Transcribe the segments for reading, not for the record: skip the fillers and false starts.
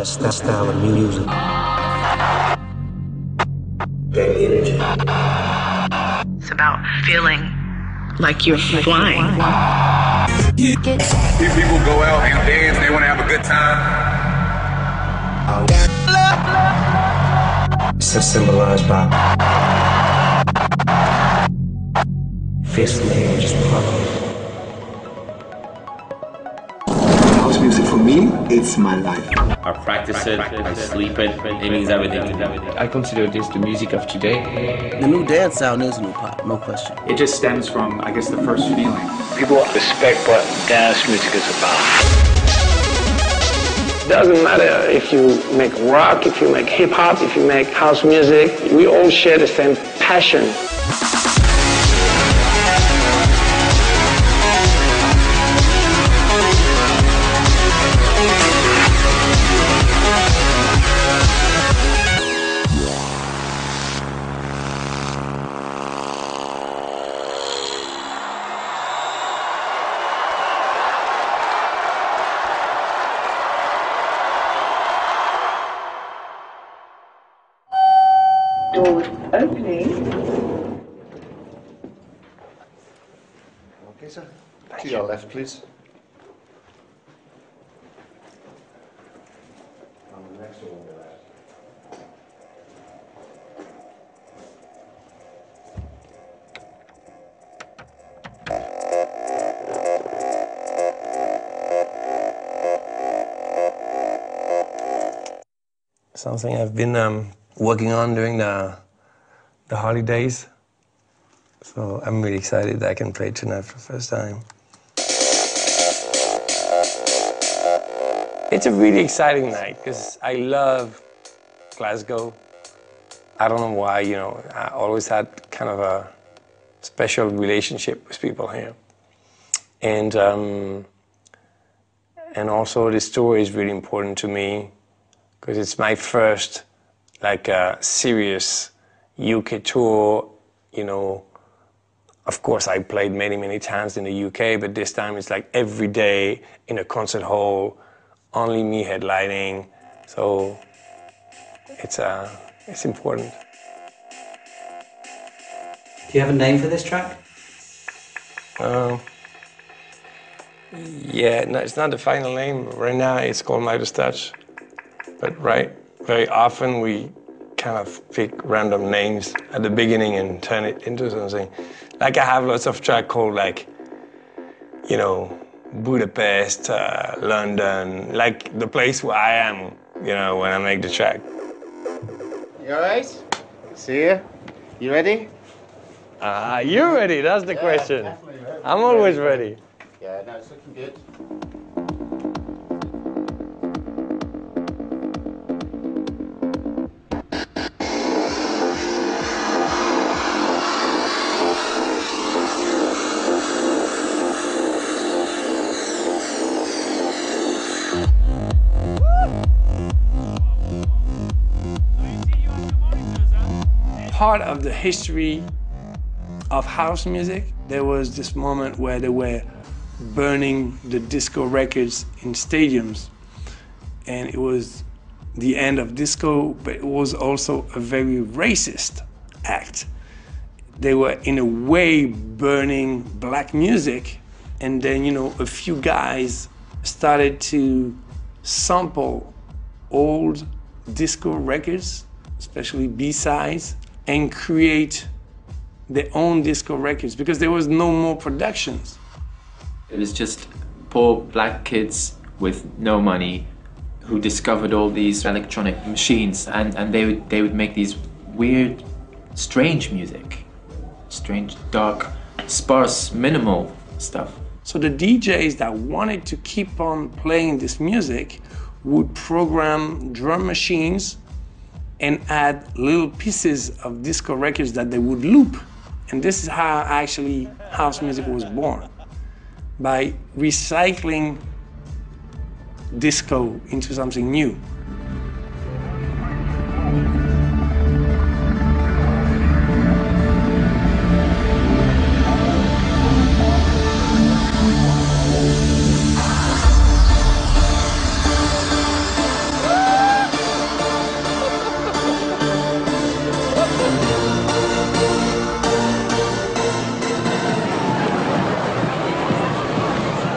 that style of music. That energy. It's about feeling like you're flying. People go out and dance, they want to have a good time. Symbolized by fist and hand just pumping. House music for me, it's my life. I practice it, I sleep it, it means everything to me. I consider this the music of today. The new dance sound is new pop, no question. It just stems from, I guess, the first feeling. People respect what dance music is about. Doesn't matter if you make rock, if you make hip-hop, if you make house music, we all share the same passion. Doors opening. Okay, sir. To your left, please. On the next one, Something I've been working on during the holidays. So I'm really excited that I can play tonight for the first time. It's a really exciting night because I love Glasgow. I don't know why, you know, I always had kind of a special relationship with people here. And also the story is really important to me because it's my first like a serious UK tour, you know. Of course, I played many times in the UK, but this time it's like every day in a concert hall, only me headlining. So it's important. Do you have a name for this track? Yeah, no, it's not the final name. Right now it's called Midas Touch. But very often we kind of pick random names at the beginning and turn it into something. Like I have lots of tracks called like, you know, Budapest, London, like the place where I am, you know, when I make the track. You all right? See you. You ready? You ready? That's the question. I'm always ready. Yeah, no, it's looking good. Part of the history of house music, there was this moment where they were burning the disco records in stadiums. And it was the end of disco, but it was also a very racist act. They were, in a way, burning black music. And then, you know, a few guys started to sample old disco records, especially B-sides, and create their own disco records because there was no more productions. It was just poor black kids with no money who discovered all these electronic machines, and they would make these weird, strange music. Strange, dark, sparse, minimal stuff. So the DJs that wanted to keep on playing this music would program drum machines and add little pieces of disco records that they would loop. And this is how actually house music was born, by recycling disco into something new.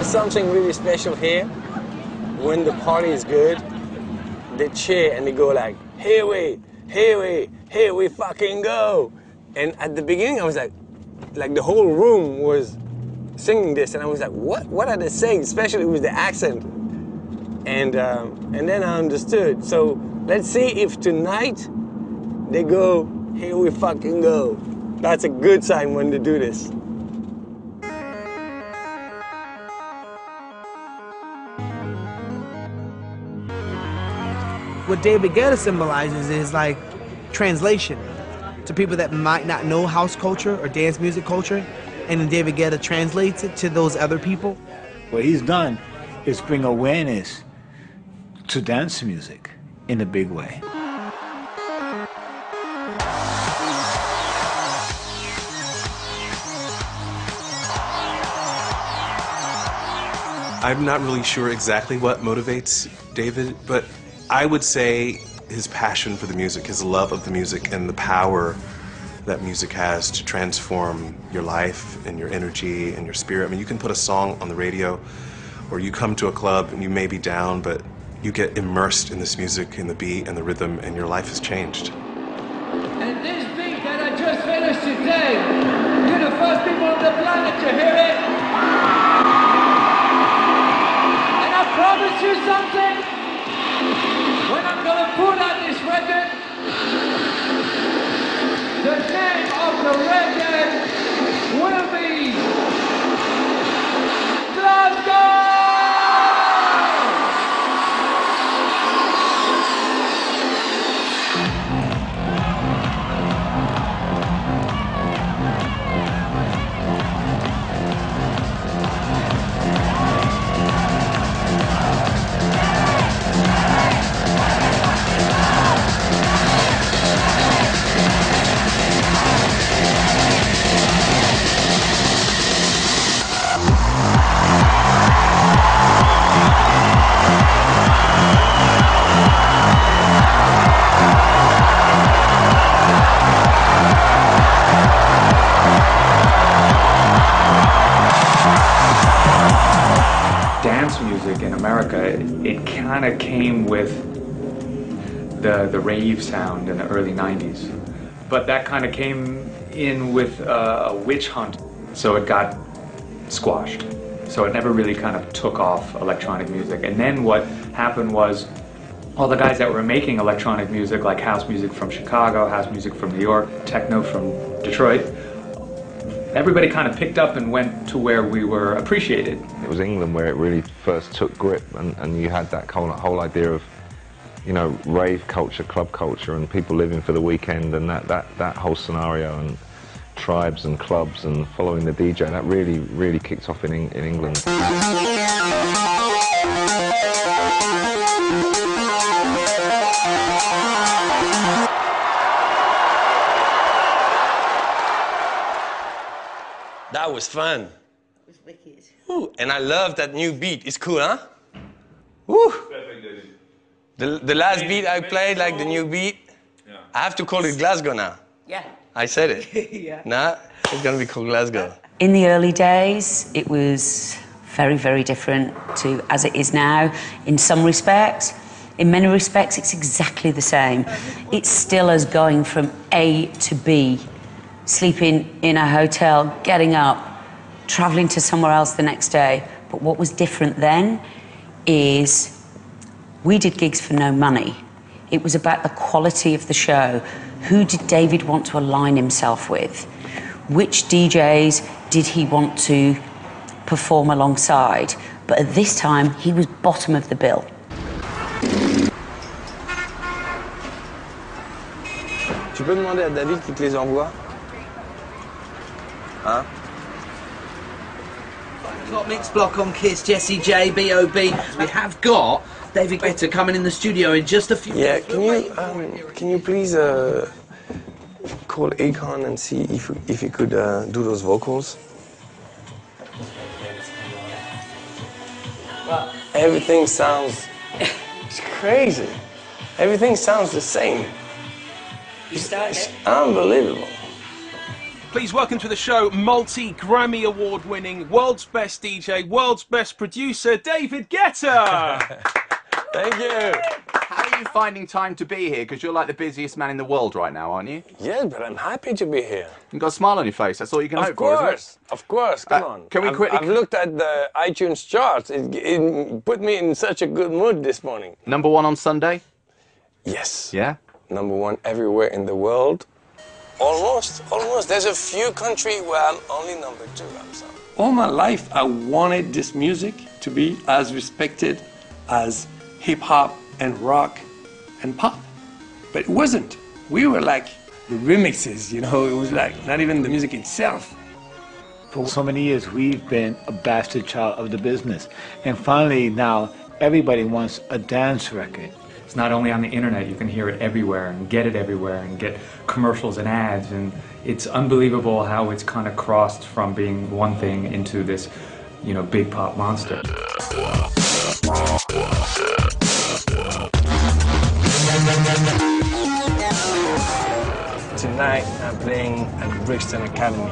There's something really special here. When the party is good, they cheer and they go like, here we fucking go. And at the beginning I was like the whole room was singing this, and I was like, what are they saying? Especially with the accent. And then I understood. So let's see if tonight they go, here we fucking go. That's a good sign when they do this. What David Guetta symbolizes is like translation to people that might not know house culture or dance music culture, and then David Guetta translates it to those other people. What he's done is bring awareness to dance music in a big way. I'm not really sure exactly what motivates David, but I would say his passion for the music, his love of the music, and the power that music has to transform your life and your energy and your spirit. I mean, you can put a song on the radio, or you come to a club and you may be down, but you get immersed in this music and the beat and the rhythm, and your life has changed. And this beat that I just finished today, you're the first people on the planet to hear it. And I promise you something, when I'm gonna put out this record, the name of the record will be Glasgow! Dance music in America, it kind of came with the rave sound in the early 90s. But that kind of came in with a witch hunt, so it got squashed. So it never really kind of took off electronic music. And then what happened was all the guys that were making electronic music, like house music from Chicago, house music from New York, techno from Detroit, everybody kind of picked up and went to where we were appreciated. It was England where it really first took grip, and you had that whole idea of, you know, rave culture, club culture, and people living for the weekend, and that whole scenario, and tribes and clubs and following the DJ, that really kicked off in England. That was fun. It was wicked. Ooh, and I love that new beat. It's cool, huh? Woo! The last beat I played, like the new beat, I have to call it Glasgow now. Yeah. I said it. Yeah. Nah, it's gonna be called Glasgow. In the early days, it was very, very different to as it is now in some respects. In many respects, it's exactly the same. It's still us going from A to B, sleeping in a hotel, getting up, traveling to somewhere else the next day. But what was different then is we did gigs for no money. It was about the quality of the show. Who did David want to align himself with? Which DJs did he want to perform alongside? But at this time, he was bottom of the bill. Tu peux demander à David qui te les envoie? Hein? Got Mix Block on Kiss, Jessie J, B.O.B. We have got David Guetta coming in the studio in just a few minutes. Can you please call Akon and see if he could do those vocals? Well, everything sounds, it's crazy. Everything sounds the same. It's unbelievable. Please welcome to the show multi-Grammy award-winning, world's best DJ, world's best producer, David Guetta. Thank you. How are you finding time to be here? Because you're like the busiest man in the world right now, aren't you? Yes, but I'm happy to be here. You've got a smile on your face. That's all you can hope for, isn't it? Of course, come on. Can we quickly... I've looked at the iTunes charts. It put me in such a good mood this morning. Number one on Sunday? Yes. Yeah? Number one everywhere in the world. Almost. There's a few countries where I'm only number 2, I'm sorry. All my life, I wanted this music to be as respected as hip-hop and rock and pop. But it wasn't. We were like the remixes, you know, it was like not even the music itself. For so many years, we've been a bastard child of the business. And finally, now, everybody wants a dance record. It's not only on the internet, you can hear it everywhere and get it everywhere and get commercials and ads, and it's unbelievable how it's kind of crossed from being one thing into this, you know, big pop monster. Tonight I'm playing at Brixton Academy.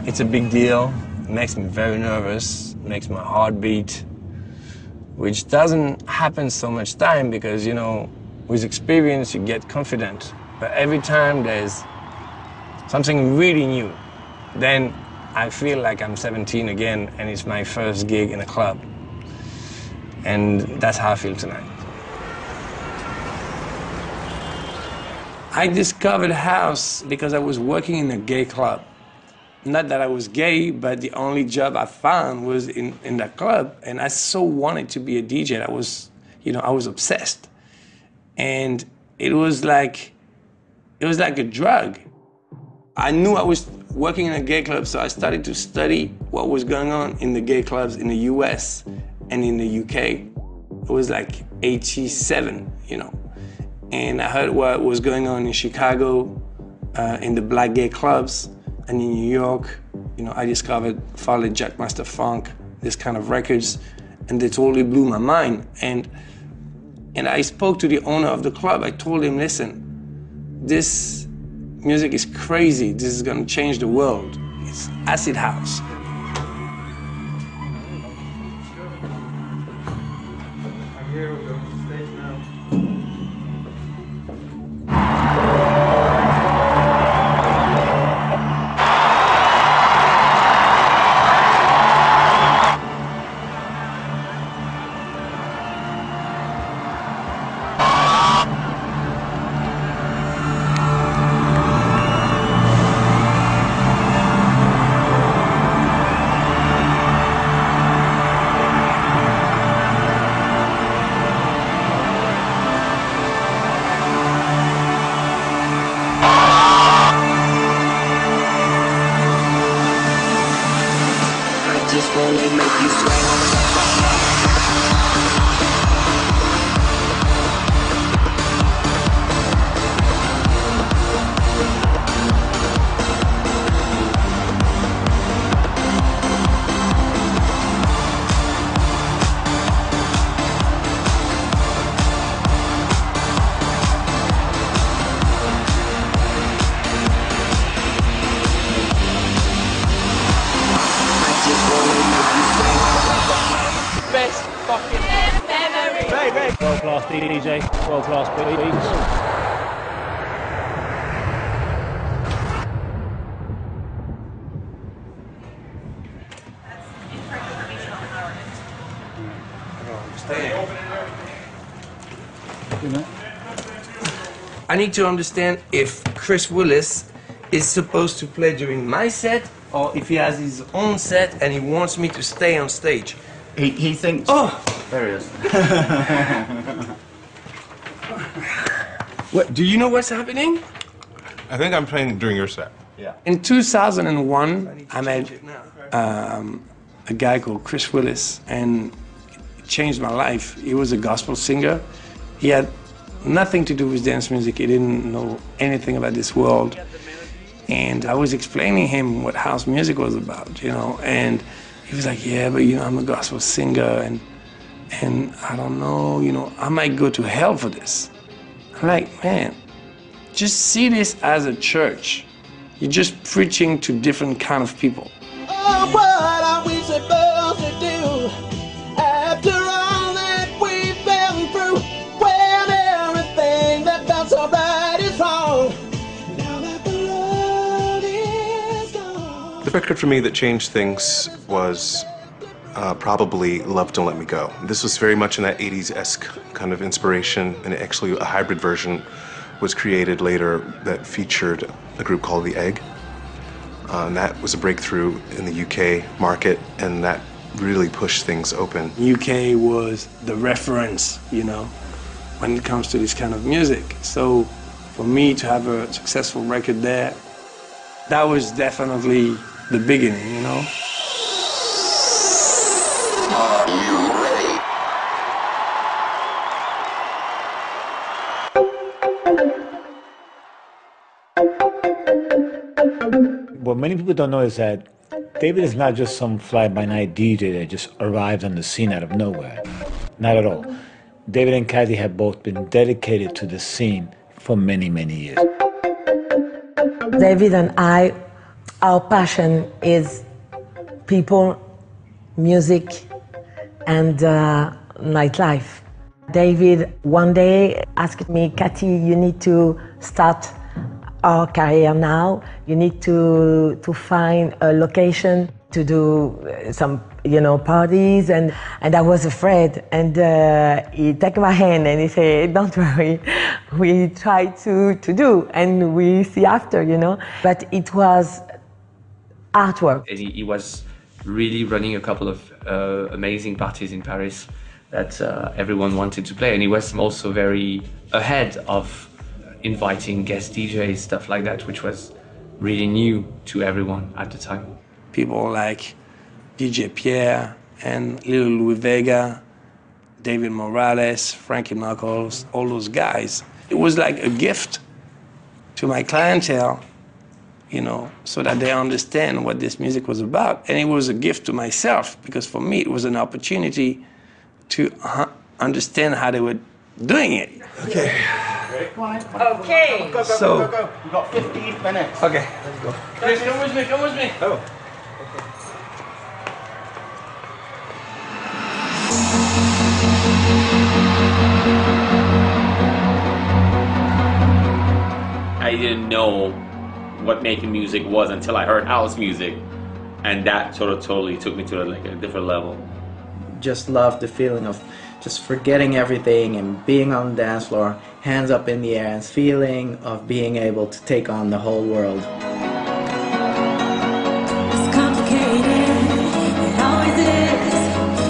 It's a big deal, it makes me very nervous, makes my heart beat, which doesn't happen so much time because, you know, with experience you get confident. But every time there's something really new, then I feel like I'm 17 again and it's my first gig in a club. And that's how I feel tonight. I discovered house because I was working in a gay club. Not that I was gay, but the only job I found was in that club. And I so wanted to be a DJ. I was, you know, I was obsessed. And it was like a drug. I knew I was working in a gay club, so I started to study what was going on in the gay clubs in the US and in the UK. It was like 87, you know. And I heard what was going on in Chicago, in the black gay clubs, and in New York. You know, I discovered Farley Jackmaster Funk, this kind of records, and they totally blew my mind. And I spoke to the owner of the club. I told him, listen, this music is crazy. This is gonna change the world. It's acid house. I'm here with the stage now. Best fucking memory. World class DJ, world class beats. I need to understand if Chris Willis is supposed to play during my set or if he has his own set and he wants me to stay on stage. He thinks... Oh! There he is. What, do you know what's happening? I think I'm playing during your set. Yeah. In 2001, I met a guy called Chris Willis, and it changed my life. He was a gospel singer. He had nothing to do with dance music. He didn't know anything about this world. And I was explaining him what house music was about, you know, and he was like, yeah, but, you know, I'm a gospel singer, and I don't know, you know, I might go to hell for this. I'm like, man, just see this as a church. You're just preaching to different kind of people. Oh, what are we supposed to do after all that we've been through? When everything that felt so right is wrong. Now that the love is gone. The record for me that changed things was probably Love Don't Let Me Go. This was very much in that 80s-esque kind of inspiration, and actually a hybrid version was created later that featured a group called The Egg. And that was a breakthrough in the UK market, and that really pushed things open. UK was the reference, you know, when it comes to this kind of music. So for me to have a successful record there, that was definitely the beginning, you know. Are you ready? What many people don't know is that David is not just some fly-by-night DJ that just arrived on the scene out of nowhere. Not at all. David and Kathy have both been dedicated to the scene for many, many years. David and I, our passion is people, music, and nightlife. David one day asked me, Kathy, you need to start our career now. You need to find a location to do some, you know, parties, and I was afraid. And he took my hand and he said, don't worry, we try to do, and we see after, you know. But it was artwork. And he was really running a couple of amazing parties in Paris that everyone wanted to play, and he was also very ahead of inviting guest DJs, stuff like that, which was really new to everyone at the time. People like DJ Pierre and Little Louis Vega, David Morales, Frankie Knuckles, all those guys. It was like a gift to my clientele, you know, so that they understand what this music was about. And it was a gift to myself, because for me it was an opportunity to understand how they were doing it. Okay. Okay. Go. So- We've got 15 minutes. Okay. Let's go. Chris, come with me, come with me. Oh. I didn't know what making music was until I heard house music, and that sort of totally took me to like a different level. Just love the feeling of just forgetting everything and being on the dance floor, hands up in the air, and feeling of being able to take on the whole world. It's complicated, it always is.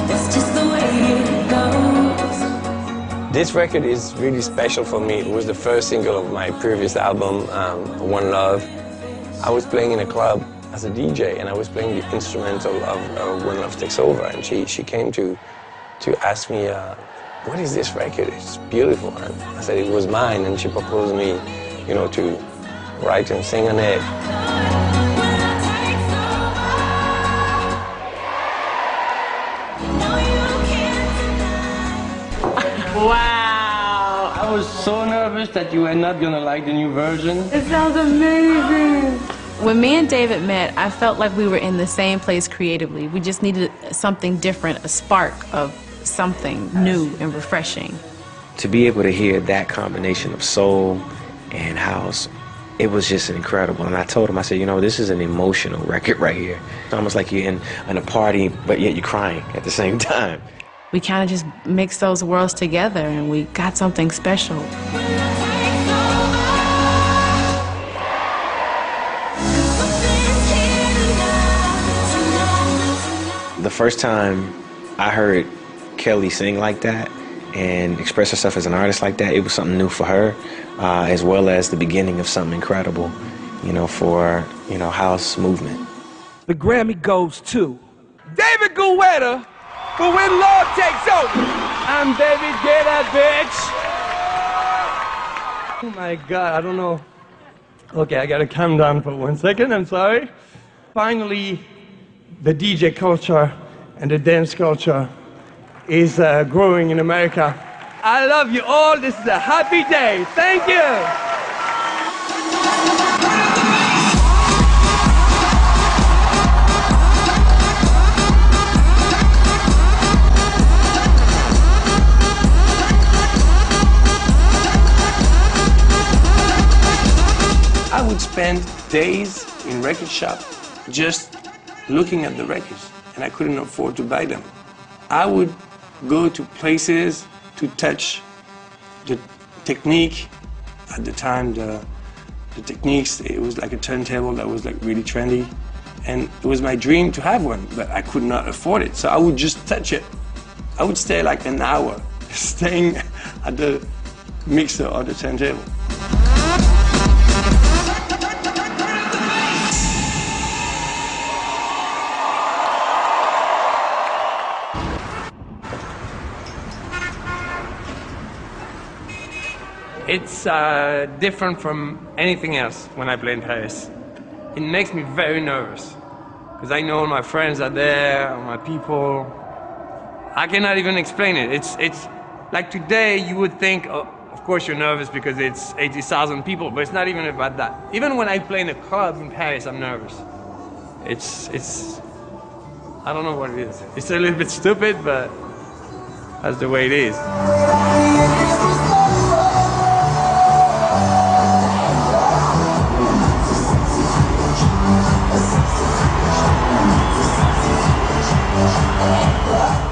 That's just the way it goes. This record is really special for me. It was the first single of my previous album, One Love. I was playing in a club as a DJ, and I was playing the instrumental of When Love Takes Over, and she came to ask me, what is this record? It's beautiful. And I said it was mine, and she proposed me, you know, to write and sing on it. Wow! I was so nervous that you were not gonna like the new version. It sounds amazing. When me and David met, I felt like we were in the same place creatively. We just needed something different, a spark of something new and refreshing. To be able to hear that combination of soul and house, it was just incredible. And I told him, I said, you know, this is an emotional record right here. It's almost like you're in a party, but yet you're crying at the same time. We kind of just mixed those worlds together and we got something special. The first time I heard Kelly sing like that and express herself as an artist like that, it was something new for her, as well as the beginning of something incredible, you know, for, you know, house movement. The Grammy goes to David Guetta for When Love Takes Over. I'm David Guetta, bitch. Oh my God, I don't know. Okay, I gotta calm down for 1 second, I'm sorry. Finally, the DJ culture and the dance culture is growing in America. I love you all. This is a happy day. Thank you. spent days in record shop just looking at the records, and I couldn't afford to buy them. I would go to places to touch the technique. At the time, the techniques, it was like a turntable that was like really trendy, and it was my dream to have one, but I could not afford it, so I would just touch it. I would stay like an hour staying at the mixer or the turntable. It's different from anything else when I play in Paris. It makes me very nervous because I know all my friends are there, all my people. I cannot even explain it. It's like today you would think, oh, of course you're nervous because it's 80,000 people, but it's not even about that. Even when I play in a club in Paris, I'm nervous. It's I don't know what it is. It's a little bit stupid, but that's the way it is.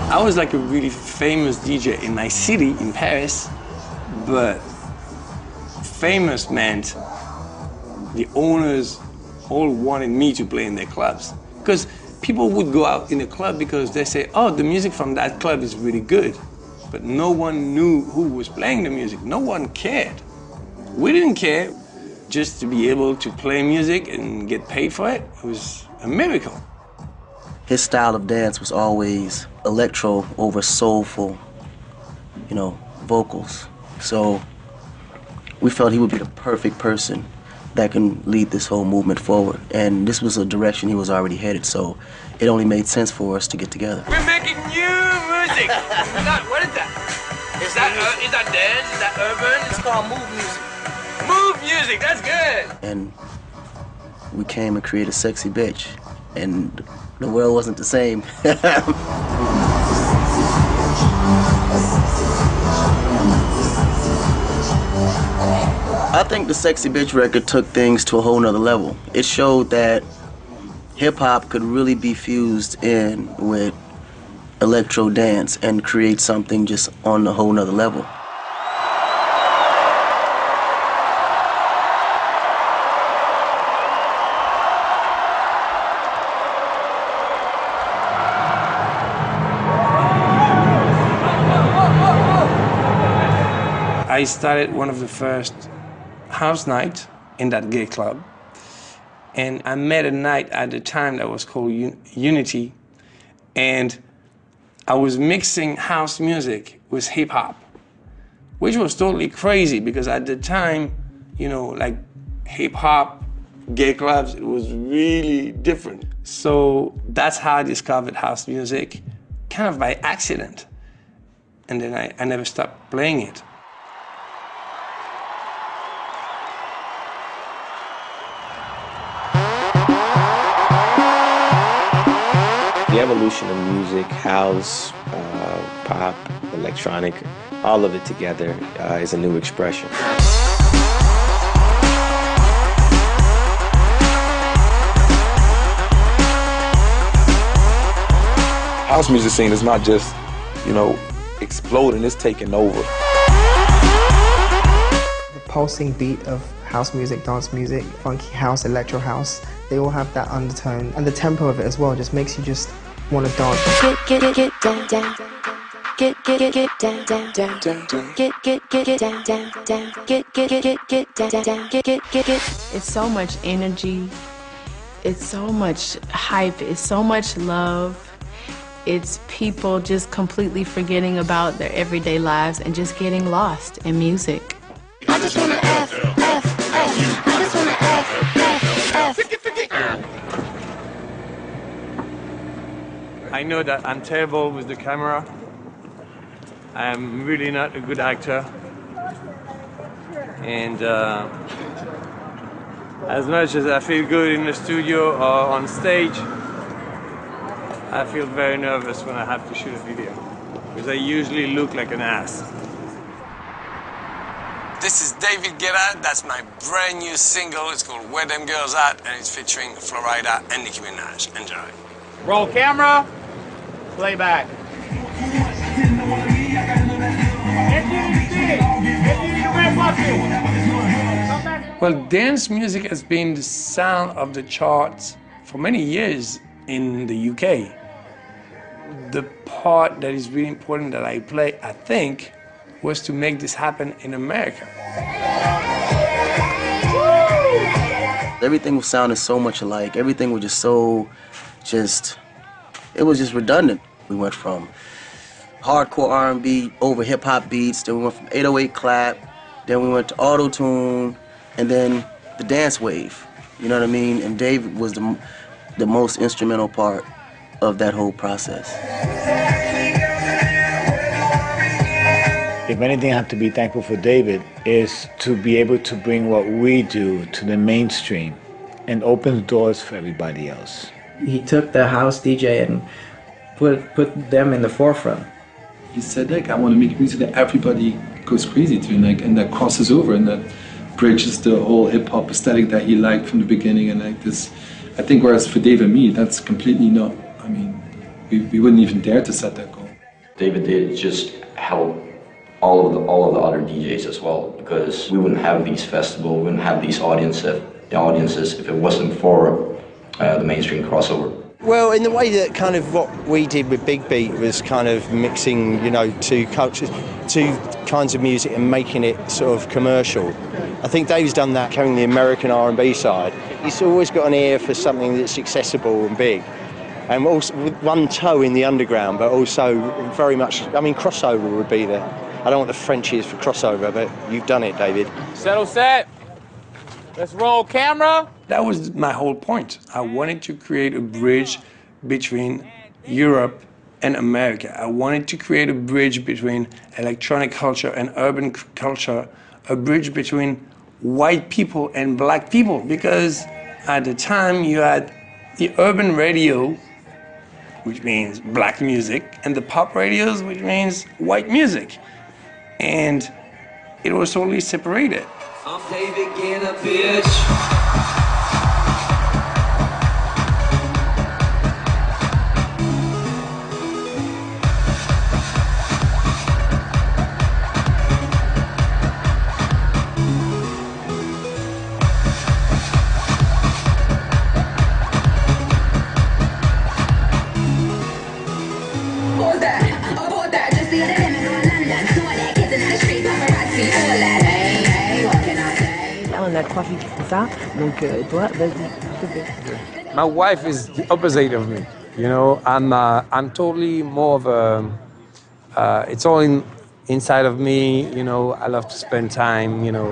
I was like a really famous DJ in my city, in Paris, but famous meant the owners all wanted me to play in their clubs. Because people would go out in a club because they say, oh, the music from that club is really good. But no one knew who was playing the music. No one cared. We didn't care. Just to be able to play music and get paid for it, it was a miracle. His style of dance was always electro over soulful, vocals. So we felt he would be the perfect person that can lead this whole movement forward. And this was a direction he was already headed, so it only made sense for us to get together. We're making new music. What is that? Is that dance? Is that urban? It's called move music. Move music, that's good. And we came and created Sexy Bitch, and the world wasn't the same. I think the Sexy Bitch record took things to a whole nother level. It showed that hip-hop could really be fused in with electro dance and create something just on a whole nother level. I started one of the first house nights in that gay club, and I met a night at the time that was called Unity, and I was mixing house music with hip hop, which was totally crazy because at the time, like hip hop, gay clubs, it was really different. So that's how I discovered house music, kind of by accident, and then I never stopped playing it. The evolution of music, house, pop, electronic, all of it together is a new expression. House music scene is not just, exploding, it's taking over. The pulsing beat of house music, dance music, funky house, electro house, they all have that undertone, and the tempo of it as well just makes you just want to dance. Get down, down. Get down, down, down. Get down, down, down. Get down, down. Get. It's so much energy. It's so much hype. It's so much love. It's people just completely forgetting about their everyday lives and just getting lost in music. I just wanna F. I just wanna F. I know that I'm terrible with the camera. I'm really not a good actor. And as much as I feel good in the studio or on stage, I feel very nervous when I have to shoot a video, because I usually look like an ass. This is David Guetta. That's my brand new single. It's called Where Them Girls At, and it's featuring Florida and Nicki Minaj. Enjoy. Roll camera. Playback. Well, dance music has been the sound of the charts for many years in the UK. The part that is really important that I play, I think, was to make this happen in America. Everything was sounding so much alike. Everything was just so, it was just redundant. We went from hardcore R&B over hip-hop beats, then we went from 808 clap, then we went to auto-tune, and then the dance wave. You know what I mean? And David was the most instrumental part of that whole process. If anything I have to be thankful for David is to be able to bring what we do to the mainstream and open doors for everybody else. He took the house DJ and put them in the forefront. He said, like, I want to make music that everybody goes crazy to, and that crosses over and that bridges the whole hip-hop aesthetic that he liked from the beginning. And like this, I think whereas for Dave and me, that's completely not, I mean, we wouldn't even dare to set that goal. David did just help all of the other DJs as well, because we wouldn't have these festivals, we wouldn't have these audiences if it wasn't for the mainstream crossover. Well, in the way that kind of what we did with Big Beat was kind of mixing, you know, two cultures, two kinds of music and making it sort of commercial. I think Dave's done that, carrying the American R&B side. He's always got an ear for something that's accessible and big. And also with one toe in the underground, but also very much, I mean, crossover would be the, I don't know what the French is for crossover, but you've done it, David. Settle set. Let's roll camera. That was my whole point. I wanted to create a bridge between Europe and America. I wanted to create a bridge between electronic culture and urban culture, a bridge between white people and black people, because at the time you had the urban radio, which means black music, and the pop radios, which means white music. And it was totally separated. I'm David Guetta, bitch. On a 3 filles comme ça, donc toi, vas-y, s'il te plaît. My wife is the opposite of me. You know, I'm totally more of a. It's all inside of me. You know, I love to spend time, you know,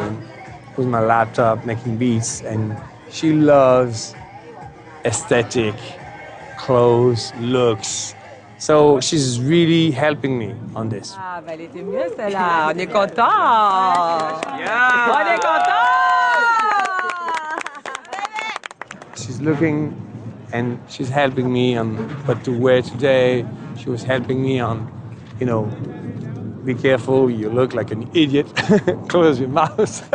with my laptop making beats, and she loves aesthetic, clothes, looks. So she's really helping me on this. Ah, bah elle était mieux celle-là. On est content. Yeah. On est content. She's looking and she's helping me on what to wear today. She was helping me on, you know, be careful, you look like an idiot. Close your mouth.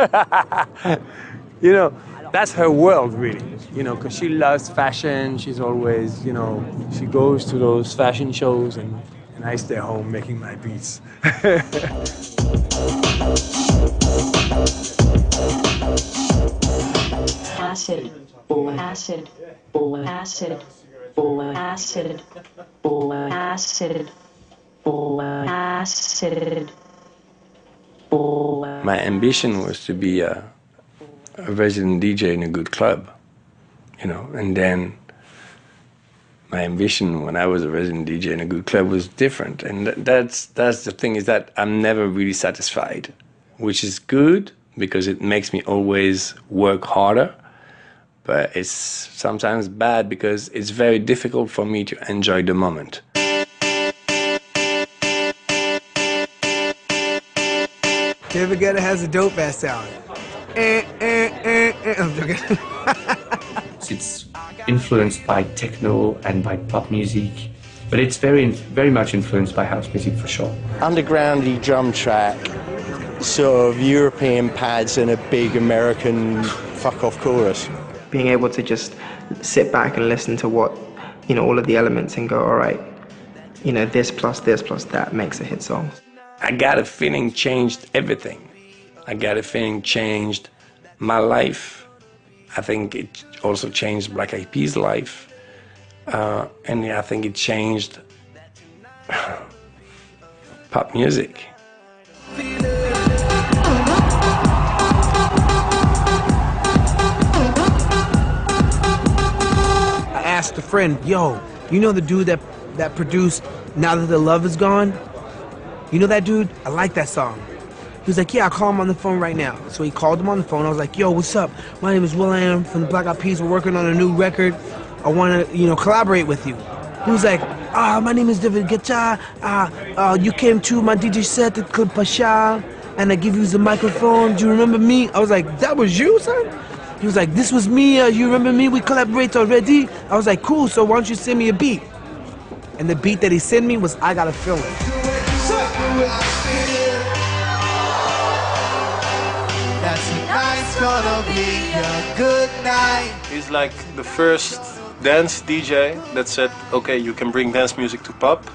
You know, that's her world, really. You know, because she loves fashion. She's always, you know, she goes to those fashion shows, and I stay home making my beats. Acid, or acid, or acid, or acid, or acid, or acid, or. My ambition was to be a resident DJ in a good club, you know, and then my ambition when I was a resident DJ in a good club was different, and that's the thing, is that I'm never really satisfied, which is good because it makes me always work harder, but it's sometimes bad because it's very difficult for me to enjoy the moment. David Guetta has a dope ass sound. I'm joking. It's influenced by techno and by pop music, but it's very much influenced by house music for sure. Undergroundy drum track, sort of European pads and a big American fuck-off chorus. Being able to just sit back and listen to what, you know, all of the elements and go, all right, you know, this plus that makes a hit song. I got a feeling changed everything. I got a feeling changed my life. I think it also changed Black Eyed Peas' life. And I think it changed pop music. I asked a friend, yo, you know the dude that produced Now That the Love Is Gone? You know that dude? I like that song. He was like, yeah, I'll call him on the phone right now. So he called him on the phone. I was like, yo, what's up? My name is Will.i.am from the Black Eyed Peas. We're working on a new record. I want to, you know, collaborate with you. He was like, my name is David Guetta. You came to my DJ set at Club Pasha, and I give you the microphone. Do you remember me? I was like, that was you, son? He was like, this was me. You remember me? We collaborate already. I was like, cool. So why don't you send me a beat? And the beat that he sent me was I Got a Feeling. Tonight's gonna be a good night. He's like the first dance DJ that said, okay, you can bring dance music to pop.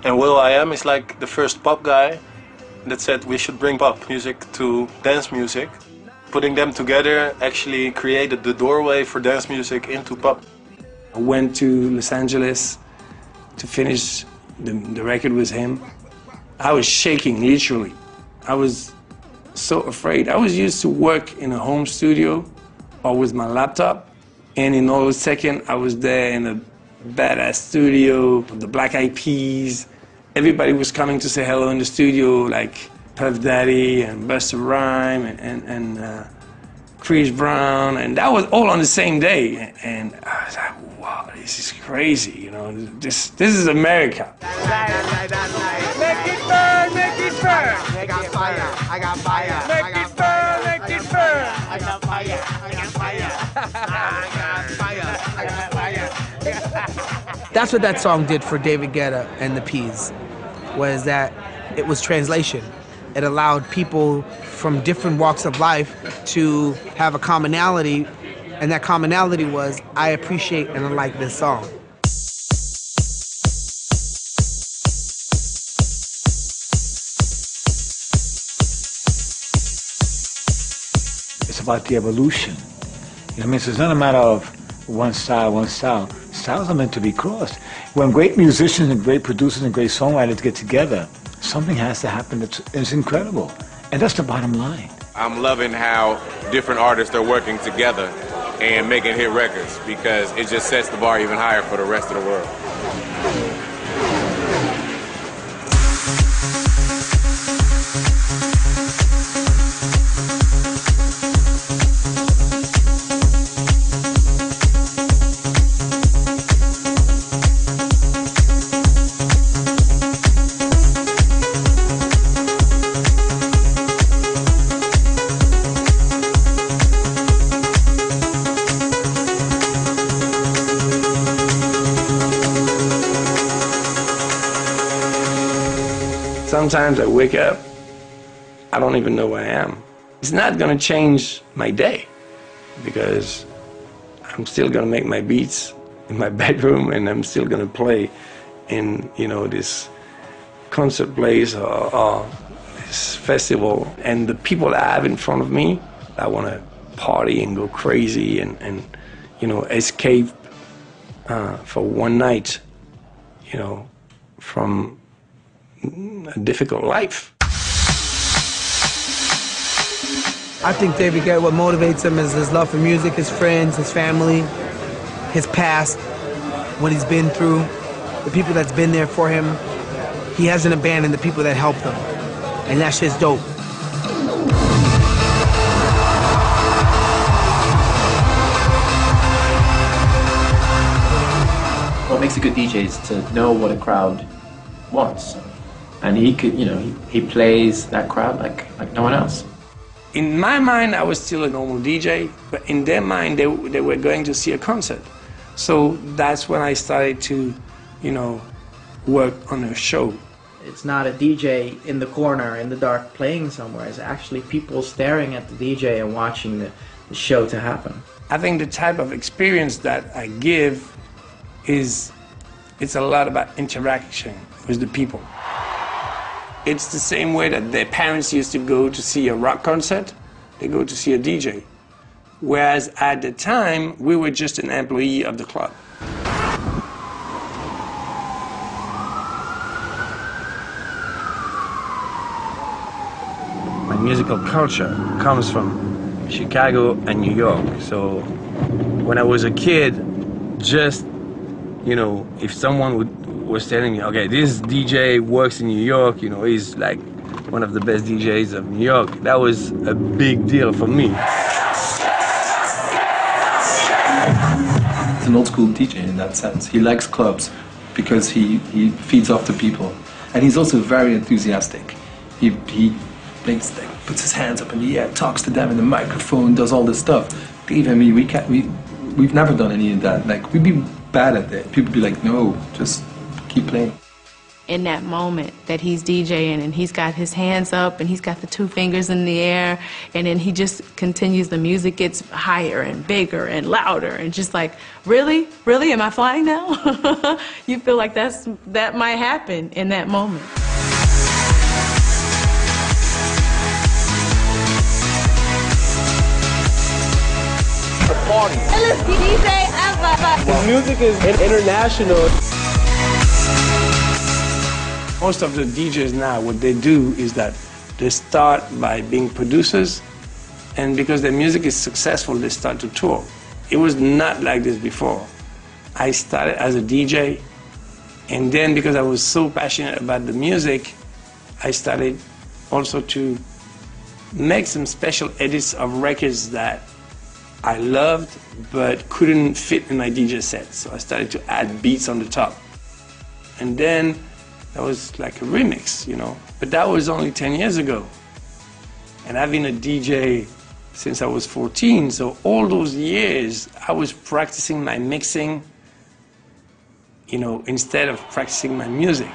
And Will.i.am is like the first pop guy that said we should bring pop music to dance music. Putting them together actually created the doorway for dance music into pop. I went to Los Angeles to finish the record with him. I was shaking, literally. I was so afraid. I was used to work in a home studio or with my laptop, and in all a second I was there in a badass studio with the Black Eyed Peas. Everybody was coming to say hello in the studio, like Puff Daddy and Busta Rhymes and Chris Brown, and that was all on the same day. And I was like, wow, this is crazy, you know, this is America. Make it burn, make it burn. I got fire, I got fire. Make it burn, make it burn. I got fire, I got fire. I got fire. That's what that song did for David Guetta and the Peas, was that it was translation. It allowed people from different walks of life to have a commonality, and that commonality was, I appreciate and I like this song. It's about the evolution. You know what I mean? So it's not a matter of one style, one style. Styles are meant to be crossed. When great musicians and great producers and great songwriters get together, something has to happen that's incredible. And that's the bottom line. I'm loving how different artists are working together and making hit records, because it just sets the bar even higher for the rest of the world. Sometimes I wake up, I don't even know where I am. It's not gonna change my day, because I'm still gonna make my beats in my bedroom, and I'm still gonna play in, you know, this concert place or this festival. And the people that I have in front of me, I wanna party and go crazy and you know, escape for one night, you know, from a difficult life. I think David Guetta, what motivates him is his love for music, his friends, his family, his past, what he's been through, the people that's been there for him. He hasn't abandoned the people that helped him, and that's just dope. What makes a good DJ is to know what a crowd wants. And he could, you know, he plays that crowd like no one else. In my mind, I was still a normal DJ, but in their mind, they were going to see a concert. So that's when I started to, you know, work on a show. It's not a DJ in the corner in the dark playing somewhere. It's actually people staring at the DJ and watching the show to happen. I think the type of experience that I give it's a lot about interaction with the people. It's the same way that their parents used to go to see a rock concert, they go to see a DJ. Whereas at the time, we were just an employee of the club. My musical culture comes from Chicago and New York. So when I was a kid, just, you know, if someone was telling me, okay, this DJ works in New York, you know, he's like one of the best DJs of New York, that was a big deal for me. It's an old school DJ in that sense. He likes clubs because he feeds off the people. And he's also very enthusiastic. He puts his hands up in the air, talks to them in the microphone, does all this stuff. Dave and me, we've never done any of that. Like, we'd be bad at it. People would be like, no, just keep playing. In that moment that he's DJing and he's got his hands up and he's got the two fingers in the air, and then he just continues, the music gets higher and bigger and louder, and just like, really? Really? Am I flying now? You feel like that might happen in that moment. Party. DJ ever. The music is international. Most of the DJs now, what they do is that they start by being producers, and because their music is successful, they start to tour. It was not like this before. I started as a DJ, and then because I was so passionate about the music, I started also to make some special edits of records that I loved but couldn't fit in my DJ set. So I started to add beats on the top. And then that was like a remix, you know. But that was only 10 years ago. And I've been a DJ since I was 14, so all those years I was practicing my mixing, you know, instead of practicing my music.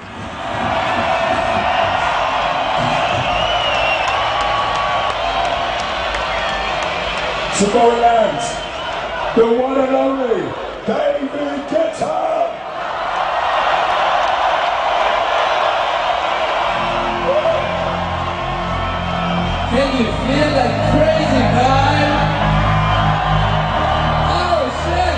Somaliland, the one and only David Guetta. Can you feel that crazy vibe? Oh shit!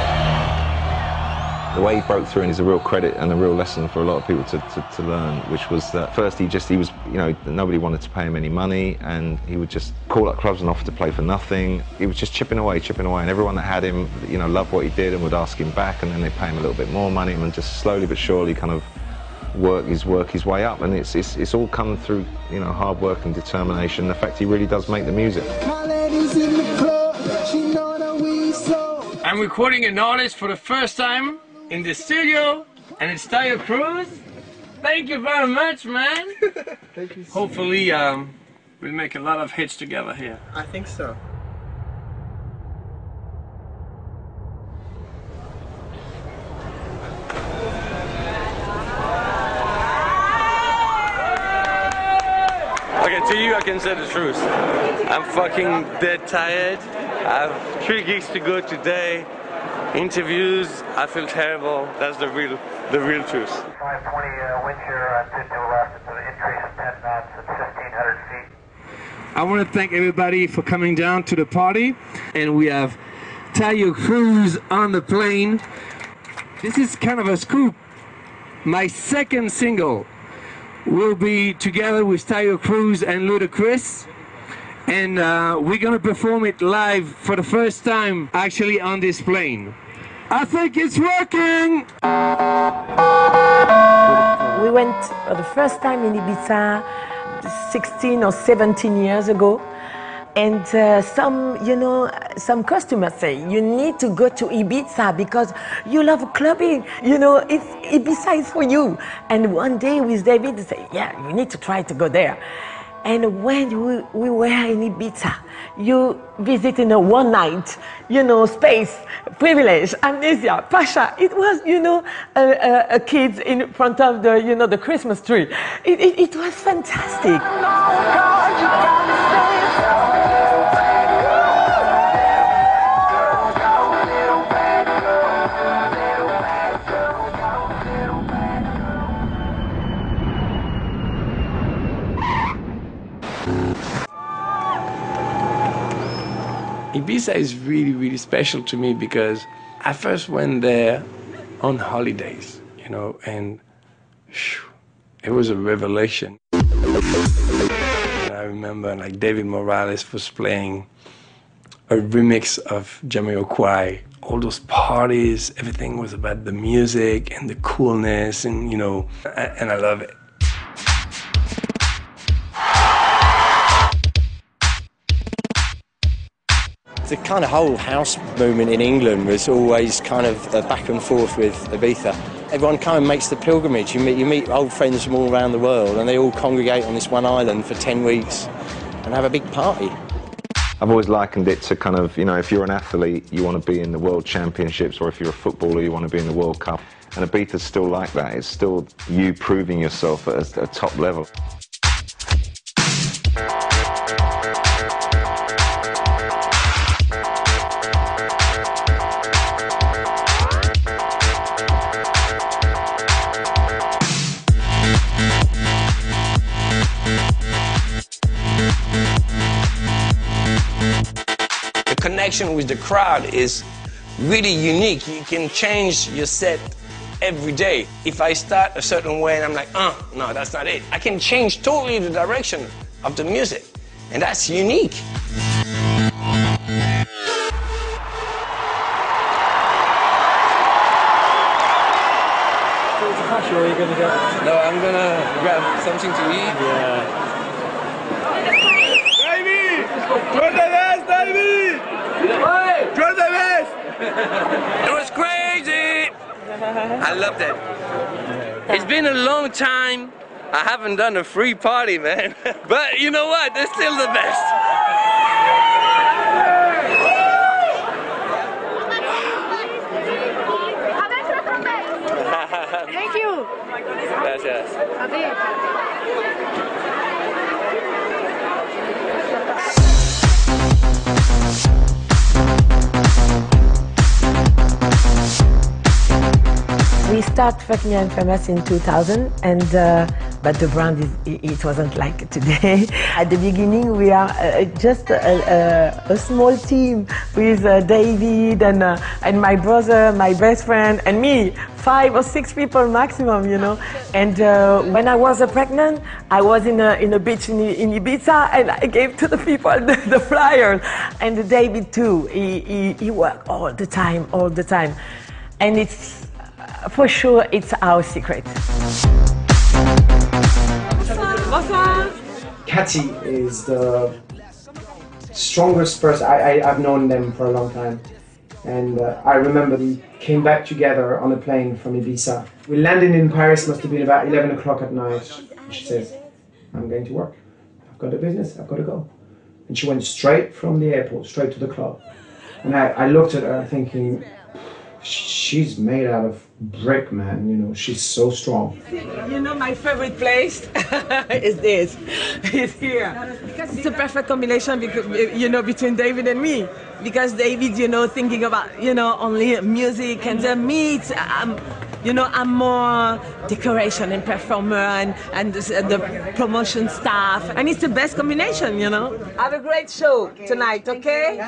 The way he broke through, and is a real credit and a real lesson for a lot of people to learn, which was that first he was, you know, nobody wanted to pay him any money, and he would just call up clubs and offer to play for nothing. He was just chipping away, and everyone that had him, you know, loved what he did and would ask him back, and then they'd pay him a little bit more money, and just slowly but surely kind of work his way up, and it's all come through, you know, hard work and determination. The fact he really does make the music. I'm recording an artist for the first time in the studio, and it's Tayo Cruz. Thank you very much, man. Thank you. Hopefully, we'll make a lot of hits together here. I think so. Okay, to you I can say the truth. I'm fucking dead tired. I have 3 gigs to go today. Interviews, I feel terrible. That's the real truth. 520 wind shear to the left. It's an increase of 10 knots at 1,500 feet. I want to thank everybody for coming down to the party, and we have Tayo Cruz on the plane. This is kind of a scoop. My second single will be together with Tayo Cruz and Ludacris, and we're gonna perform it live for the first time actually on this plane. I think it's working! We went for the first time in Ibiza 16 or 17 years ago, and some customers say you need to go to Ibiza because you love clubbing, you know, Ibiza is for you. And one day with David, they say, yeah, you need to try to go there. And when we were in Ibiza, you visit in a one night, space, privilege, amnesia, Pasha. It was, a kids in front of the, the Christmas tree. It was fantastic. Ibiza is really, really special to me because I first went there on holidays, and it was a revelation. And I remember David Morales was playing a remix of Jamiroquai. All those parties, everything was about the music and the coolness, and and I love it. The kind of whole house movement in England was always kind of a back and forth with Ibiza. Everyone kind of makes the pilgrimage. You meet old friends from all around the world, and they all congregate on this one island for 10 weeks and have a big party. I've always likened it to kind of, if you're an athlete, you want to be in the World Championships, or if you're a footballer, you want to be in the World Cup. And Ibiza's still like that. It's still you proving yourself at a top level. Connection with the crowd is really unique. You can change your set every day. If I start a certain way and I'm like, no, that's not it, I can change totally the direction of the music, and that's unique. Where are you gonna go? No, I'm gonna grab something to eat. Yeah. It was crazy! I loved it. It's been a long time. I haven't done a free party, man. But you know what? They're still the best. Thank you. Gracias. We started Fucking and Famous in 2000, but the brand it wasn't like today. At the beginning, we are just a small team with David and my brother, my best friend, and me. 5 or 6 people maximum, And when I was pregnant, I was in a beach in Ibiza, and I gave to the people the flyers. And David too. He worked all the time, and it's. For sure, it's our secret. Cathy is the strongest person. I've known them for a long time. And I remember we came back together on a plane from Ibiza. We landed in Paris, must have been about 11 o'clock at night. And she says, I'm going to work. I've got a business, I've got to go. And she went straight from the airport, straight to the club. And I looked at her thinking, she's made out of brick, man, she's so strong. My favorite place is this. It's here. Because it's a perfect combination because, between David and me. Because David, thinking about, only music, and me, I'm more decoration and performer and the promotion staff. And it's the best combination, Have a great show tonight, okay?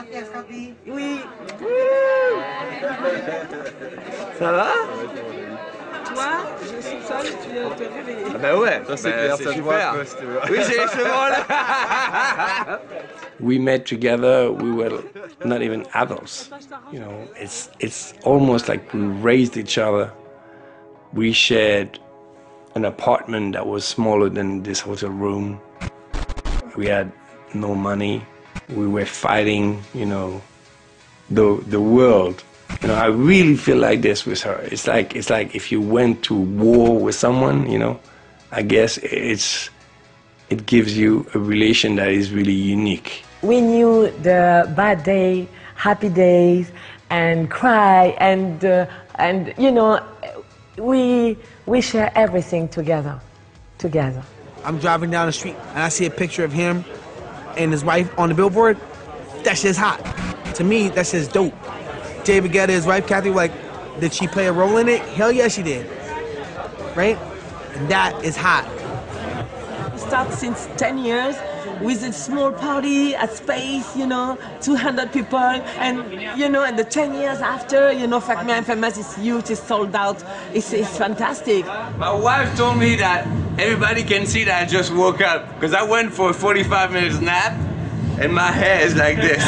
Oui. Ça va? Toi, je suis seule, tu viens te réveiller. Ah bah ouais, ça c'est clair, c'est super. Oui, j'ai les cheveux là. We met together, we were not even adults. It's almost like we raised each other. We shared an apartment that was smaller than this hotel room. We had no money. We were fighting, the world. I really feel like this with her. It's like if you went to war with someone, I guess it's it gives you a relation that is really unique. We knew the bad day, happy days, and cry, and you know, we share everything together. I'm driving down the street and I see a picture of him and his wife on the billboard. That shit's hot. To me, that shit's dope. David Guetta, his wife Kathy, like, did she play a role in it? Hell yeah, she did. Right? And that is hot. We start since 10 years with a small party at Space, you know, 200 people, and you know, and the 10 years after, you know, Fuck Me I'm Famous is huge, it's sold out, it's fantastic. My wife told me that everybody can see that I just woke up, because I went for a 45 minutes nap, and my hair is like this.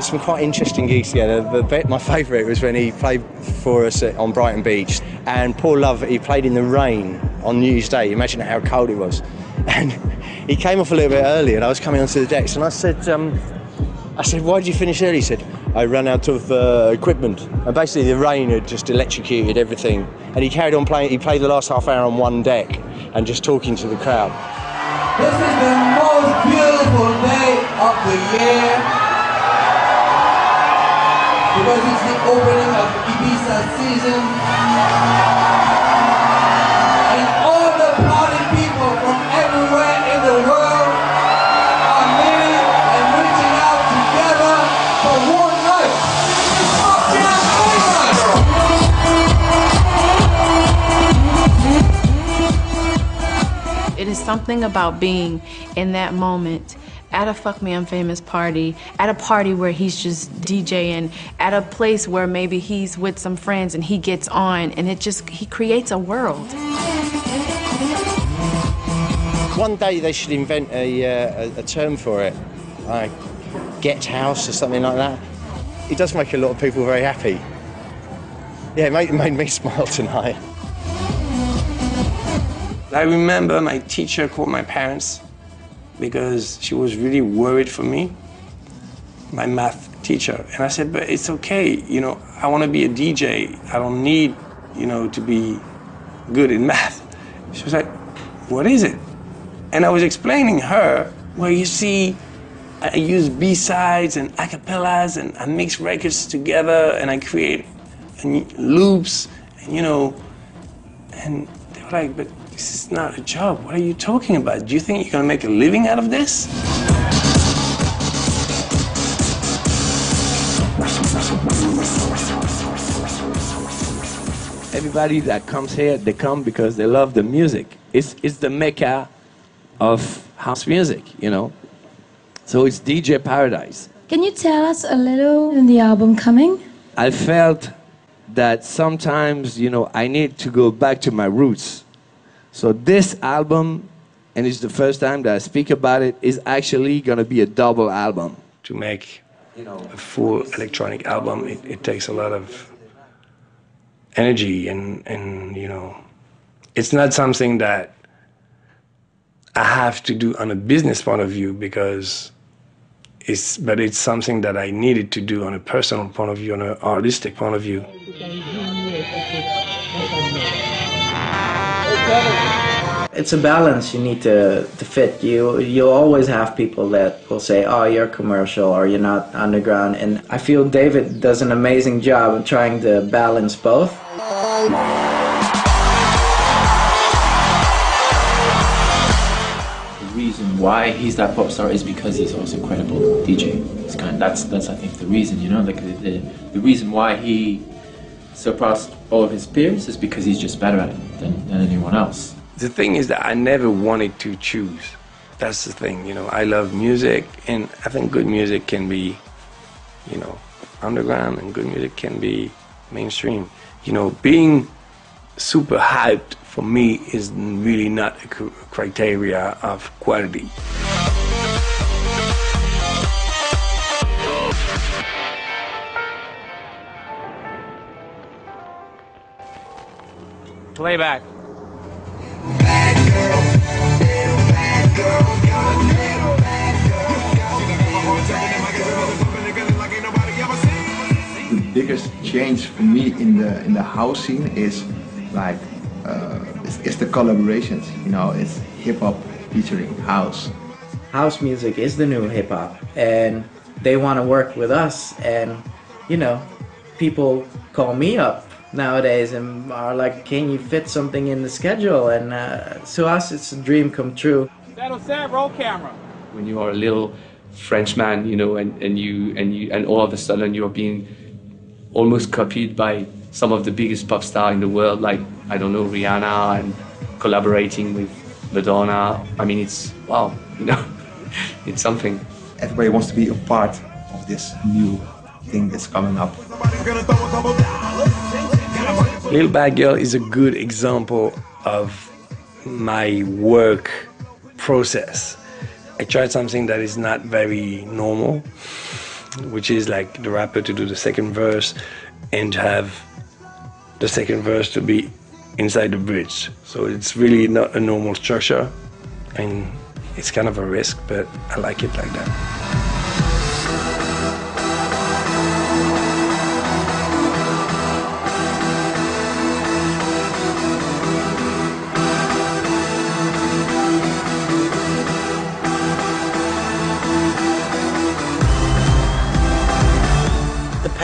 Some quite interesting gigs together. My favourite was when he played for us on Brighton Beach, and poor love, he played in the rain on New Year's Day. Imagine how cold it was. And he came off a little bit early, and I was coming onto the decks, and I said, why did you finish early? He said, I ran out of equipment. And basically the rain had just electrocuted everything. And he carried on playing. He played the last half hour on one deck and just talking to the crowd. This is the most beautiful day of the year. Because it's the opening of Ibiza season, and all the party people from everywhere in the world are meeting and reaching out together for one night. It is something about being in that moment at a Fuck Me I'm Famous party, at a party where he's just DJing, at a place where maybe he's with some friends and he gets on, and he creates a world. One day they should invent a term for it, like get house or something like that. It does make a lot of people very happy. Yeah, it made me smile tonight. I remember my teacher called my parents because she was really worried for me, my math teacher. And I said, but it's okay, you know, I want to be a DJ. I don't need, you know, to be good in math. She was like, what is it? And I was explaining her, well, you see, I use B-sides and acapellas, and I mix records together, and I create loops, and, you know, and they were like, but this is not a job. What are you talking about? Do you think you're gonna make a living out of this? Everybody that comes here, they come because they love the music. It's the mecca of house music, you know? So it's DJ paradise. Can you tell us a little in the album coming? I felt that sometimes, you know, I need to go back to my roots. So this album, and it's the first time that I speak about it, is actually gonna be a double album. To make, you know, a full electronic album, it takes a lot of energy, and you know, it's not something that I have to do on a business point of view, because but it's something that I needed to do on a personal point of view, on an artistic point of view. It's a balance you need to fit. You'll always have people that will say, oh, you're commercial or you're not underground. And I feel David does an amazing job of trying to balance both. The reason why he's that pop star is because he's also a credible DJ. It's that's I think the reason, you know, like the reason why he surpassed all of his peers is because he's just better at it than anyone else. The thing is that I never wanted to choose. That's the thing, you know. I love music, and I think good music can be, you know, underground, and good music can be mainstream. You know, being super hyped for me is really not a criteria of quality. Playback. The biggest change for me in the house scene is like it's the collaborations. You know, it's hip hop featuring house. House music is the new hip hop, and they want to work with us. And you know, people call me up nowadays and are like, "Can you fit something in the schedule?" And to us, it's a dream come true. That'll set, roll camera. When you are a little Frenchman, you know, and all of a sudden you're being almost copied by some of the biggest pop stars in the world, like, I don't know, Rihanna, and collaborating with Madonna. I mean, it's, wow, you know, it's something. Everybody wants to be a part of this new thing that's coming up. Little Bad Girl is a good example of my work process. I tried something that is not very normal, which is like the rapper to do the second verse and have the second verse to be inside the bridge. So it's really not a normal structure, and it's kind of a risk, but I like it like that.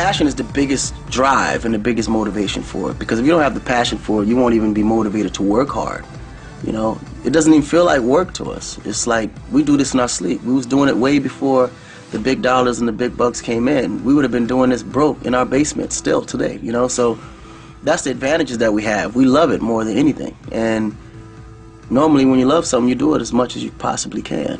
Passion is the biggest drive and the biggest motivation for it, because if you don't have the passion for it, you won't even be motivated to work hard. You know, it doesn't even feel like work to us. It's like we do this in our sleep. We was doing it way before the big dollars and the big bucks came in. We would have been doing this broke in our basement still today, you know? So that's the advantages that we have. We love it more than anything. And normally when you love something, you do it as much as you possibly can.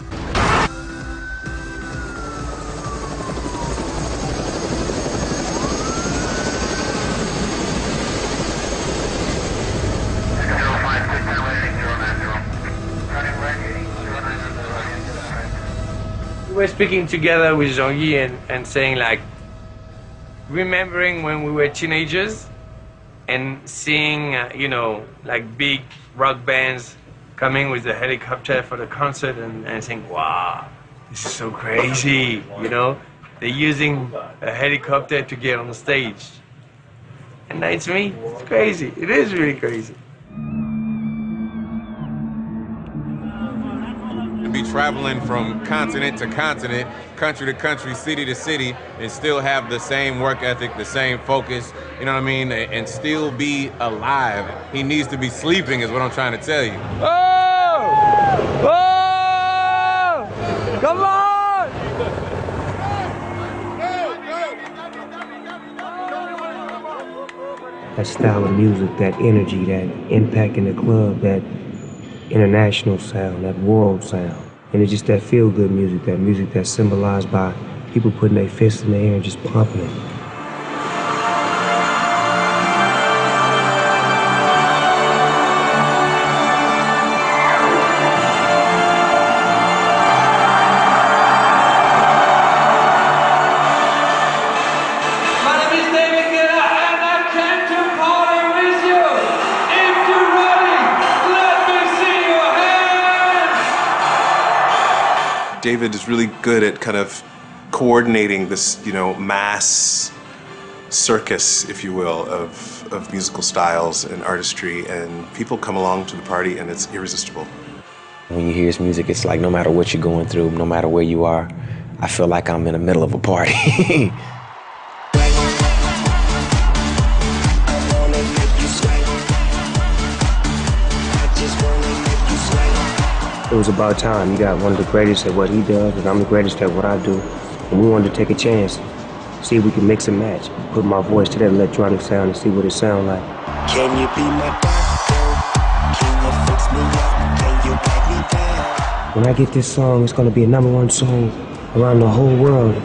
We were speaking together with Jean-Guy and saying, like, remembering when we were teenagers and seeing, you know, like big rock bands coming with the helicopter for the concert and saying, wow, this is so crazy, you know? They're using a helicopter to get on the stage. And that's me, it's crazy, it is really crazy. Be traveling from continent to continent, country to country, city to city, and still have the same work ethic, the same focus, you know what I mean, and still be alive. He needs to be sleeping is what I'm trying to tell you. Oh! Oh! Come on! That style of music, that energy, that impact in the club, that international sound, that world sound. And it's just that feel-good music, that music that's symbolized by people putting their fists in the air and just pumping it. David is really good at kind of coordinating this, you know, mass circus, if you will, of musical styles and artistry, and people come along to the party and it's irresistible. When you hear his music, it's like no matter what you're going through, no matter where you are, I feel like I'm in the middle of a party. It was about time. You got one of the greatest at what he does, and I'm the greatest at what I do. And we wanted to take a chance, see if we can mix and match, put my voice to that electronic sound and see what it sounds like. Can you be my doctor? Can you fix me up? Can you break me down? When I get this song, it's gonna be a #1 song around the whole world.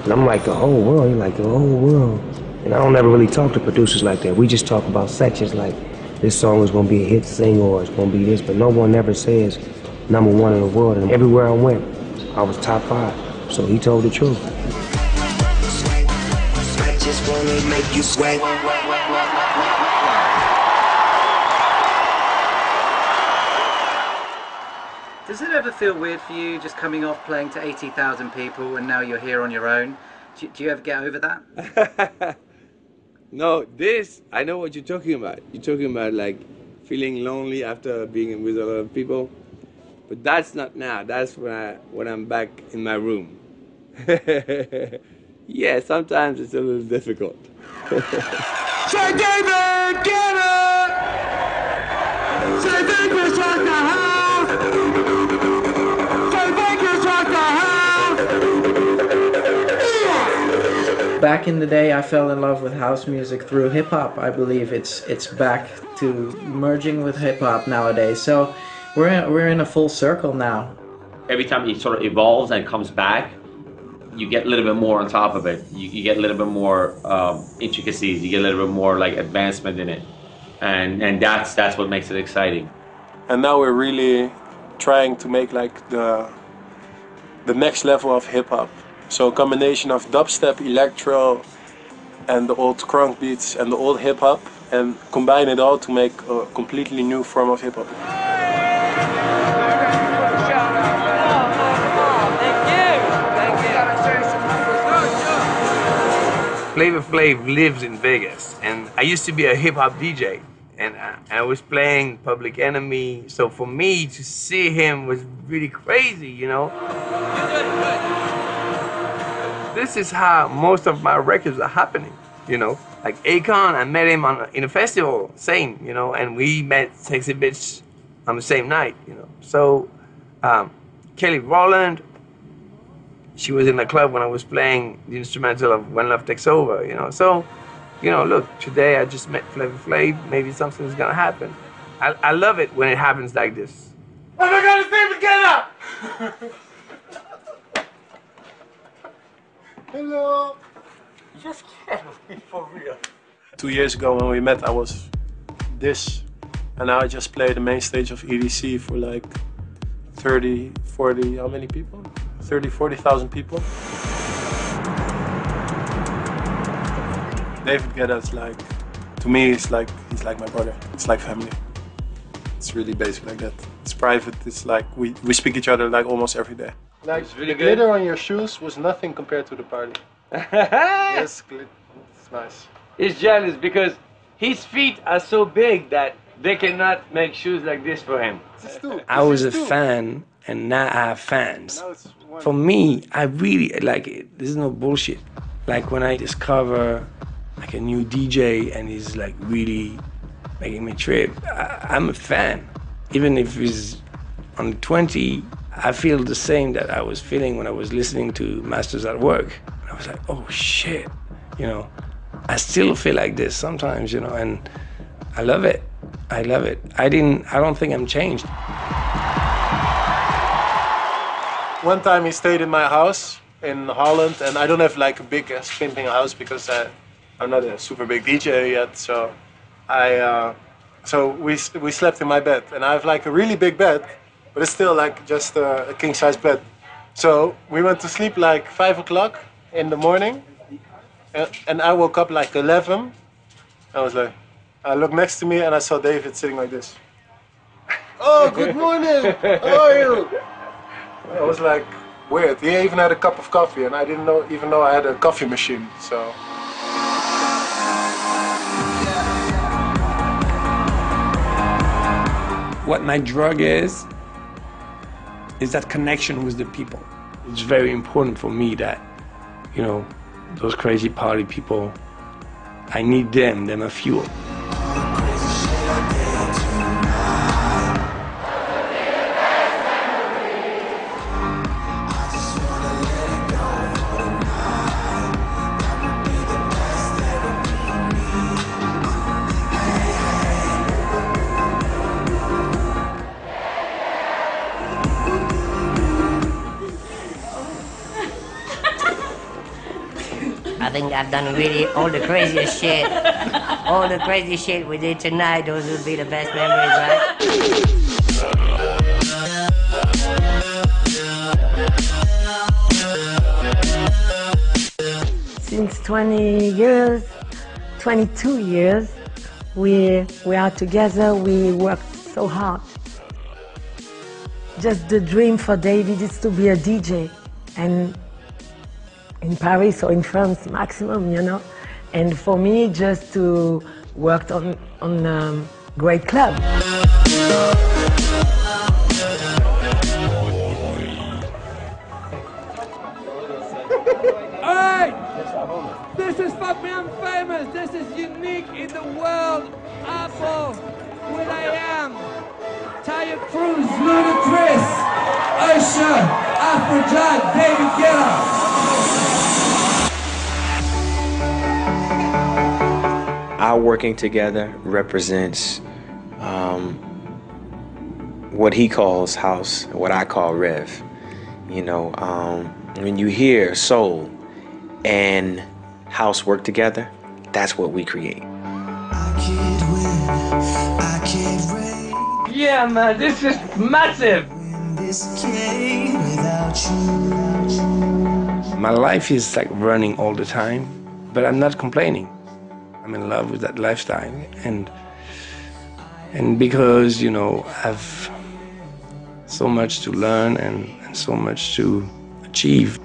And I'm like, the whole world? You're like, the whole world. And I don't ever really talk to producers like that. We just talk about sections like, this song is gonna be a hit single or it's gonna be this, but no one ever says, #1 in the world, and everywhere I went, I was top 5. So he told the truth. I just wanna make you sweat. Does it ever feel weird for you just coming off playing to 80,000 people and now you're here on your own? Do you ever get over that? No, this, I know what you're talking about. You're talking about like feeling lonely after being with a lot of people. But that's not now. That's when I'm back in my room. Yeah, sometimes it's a little difficult. Say David, get it! Say Vegas rock the house! Say Vegas rock the house! Back in the day, I fell in love with house music through hip hop. I believe it's back to merging with hip hop nowadays. So we're in a full circle now. Every time it sort of evolves and comes back, you get a little bit more on top of it. You get a little bit more intricacies. You get a little bit more like advancement in it, and that's what makes it exciting. And now we're really trying to make like the next level of hip hop. So a combination of dubstep, electro, and the old crunk beats and the old hip hop, and combine it all to make a completely new form of hip hop. Flavor Flav lives in Vegas, and I used to be a hip hop DJ, and I was playing Public Enemy, so for me to see him was really crazy, you know? This is how most of my records are happening, you know? Like Akon, I met him in a festival, same, you know, and we met Sexy Bitch on the same night, you know? So, Kelly Rowland, she was in the club when I was playing the instrumental of When Love Takes Over, you know? So, you know, look, today I just met Flavor Flav, maybe something's gonna happen. I love it when it happens like this. Oh my God, it's David Guetta! Hello! Just can't be for real. 2 years ago when we met, I was this, and now I just play the main stage of EDC for like 30, 40, how many people? 30, 40,000 people. David Guetta is like, to me, he's like my brother. It's like family. It's really basic like that. It's private. It's like we speak each other like almost every day. Like really the good. glitter on your shoes was nothing compared to the party. Yes, it's nice. He's jealous because his feet are so big that they cannot make shoes like this for him. I was a fan, and now I have fans. For me, I really like it. There's no bullshit. Like when I discover like a new DJ and he's like really making me trip, I'm a fan. Even if he's on 20, I feel the same that I was feeling when I was listening to Masters at Work. I was like, oh shit, you know. I still feel like this sometimes, you know, and I love it. I love it. I don't think I'm changed. One time he stayed in my house in Holland, and I don't have like a big pimping house because I'm not a super big DJ yet. So we slept in my bed, and I have like a really big bed, but it's still like just a king size bed. So we went to sleep like 5 o'clock in the morning, and I woke up like 11. I was like, I looked next to me and I saw David sitting like this. Oh, good morning. How are you? I was like, weird. He even had a cup of coffee, and I didn't even know I had a coffee machine. So. What my drug is that connection with the people. It's very important for me that, you know, those crazy party people, I need them, they're my fuel. I think I've done really all the craziest shit. All the crazy shit we did tonight, those would be the best memories, right? Since 20 years, 22 years, we are together, we work so hard. just the dream for David is to be a DJ, and in Paris or in France maximum, you know. And for me, just to work on great club. Alright! This is for me, I'm famous. This is unique in the world. Apple, Will I Am, Taya Cruz, Ludacris, Usher, Afrojack, David Guetta. Our working together represents what he calls house, what I call rev. You know, when you hear soul and house work together, that's what we create. Yeah, man, this is massive. My life is like running all the time, but I'm not complaining. I'm in love with that lifestyle, and because, you know, I've so much to learn and so much to achieve.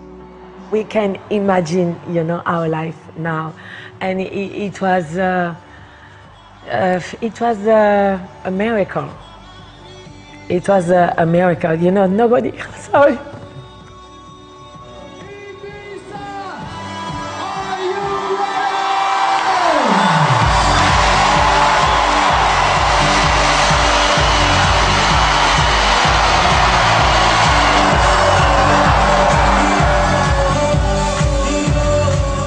We can imagine, you know, our life now, and it was a miracle. It was a miracle, you know. Nobody. Sorry.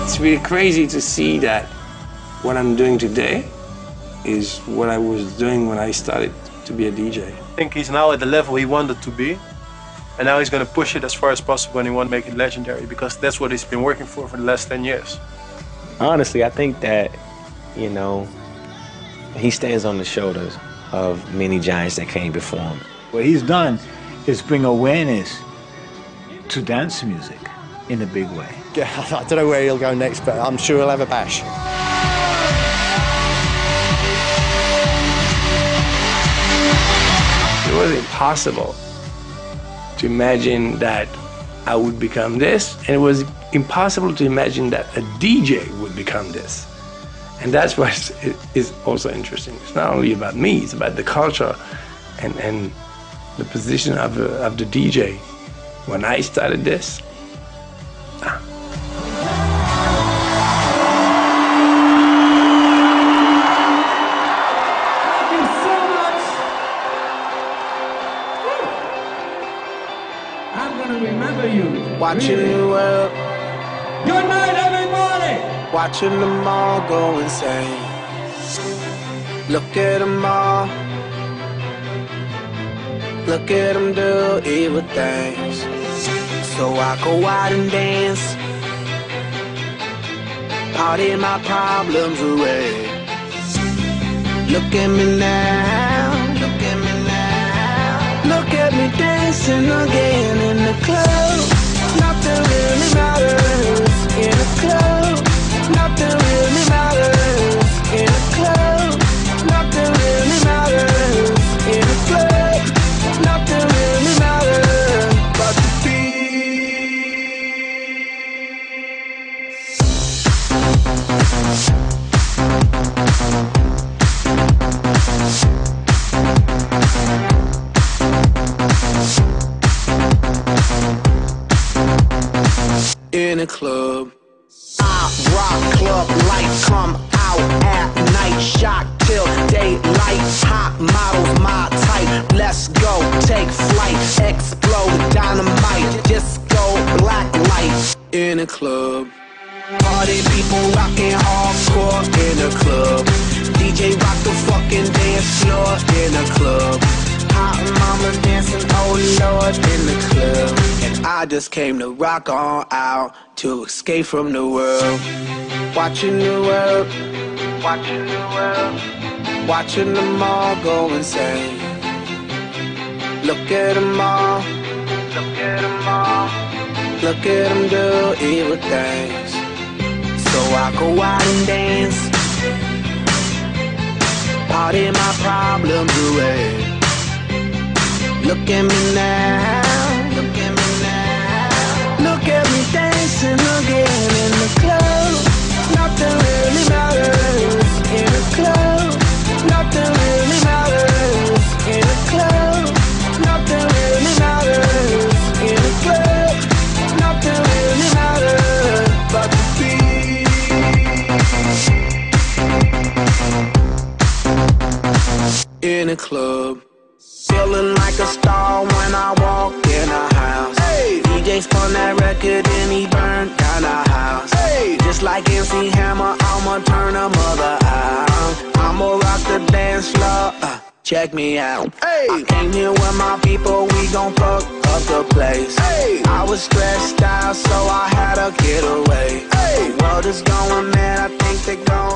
It's really crazy to see that what I'm doing today is what I was doing when I started to be a DJ. I think he's now at the level he wanted to be, and now he's going to push it as far as possible, and he wants to make it legendary, because that's what he's been working for the last 10 years. Honestly, I think that, you know, he stands on the shoulders of many giants that came before him. What he's done is bring awareness to dance music in a big way. I don't know where he'll go next, but I'm sure he'll have a bash. It was impossible to imagine that I would become this, and it was impossible to imagine that a DJ would become this. And that's what is also interesting. It's not only about me, it's about the culture and the position of the DJ. When I started this, Watching the world. Good night, everybody. Watching them all go insane. Look at them all. Look at them do evil things. So I go out and dance, party my problems away. Look at me now. Look at me now. Look at me dancing again in the club. Nothing really matters in a club. Nothing really matters in a club. Nothing really matters in a club. Nothing really matters but the in a club. I rock club lights, come out at night, shot till daylight. Hot models, my type. Let's go, take flight, explode, dynamite, disco, black light. In a club. Party people rocking hardcore in a club. DJ rock the fucking dance floor in a club. Hot mama dancing, oh Lord, in the club. And I just came to rock on out, to escape from the world. Watching the world, watching the world, watching them all go insane. Look at them all, look at them all, look at them do evil things. So I go out and dance, party my problems away. Look at me now, look at me now. Look at me dancing again in the club. Nothing really matters in a club. Nothing really matters in a club. Nothing really matters in a club. Nothing really matters but the beat. In a club, feeling like a star when I walk in a house. Hey, DJ spun that record and he burned down the house. Hey, just like MC Hammer, I'ma turn a mother out. I'ma rock the dance floor. Check me out. Hey, I came here with my people, we gon' fuck up the place. Hey, I was stressed out, so I had to get away. Hey, the world is going mad, I think they're going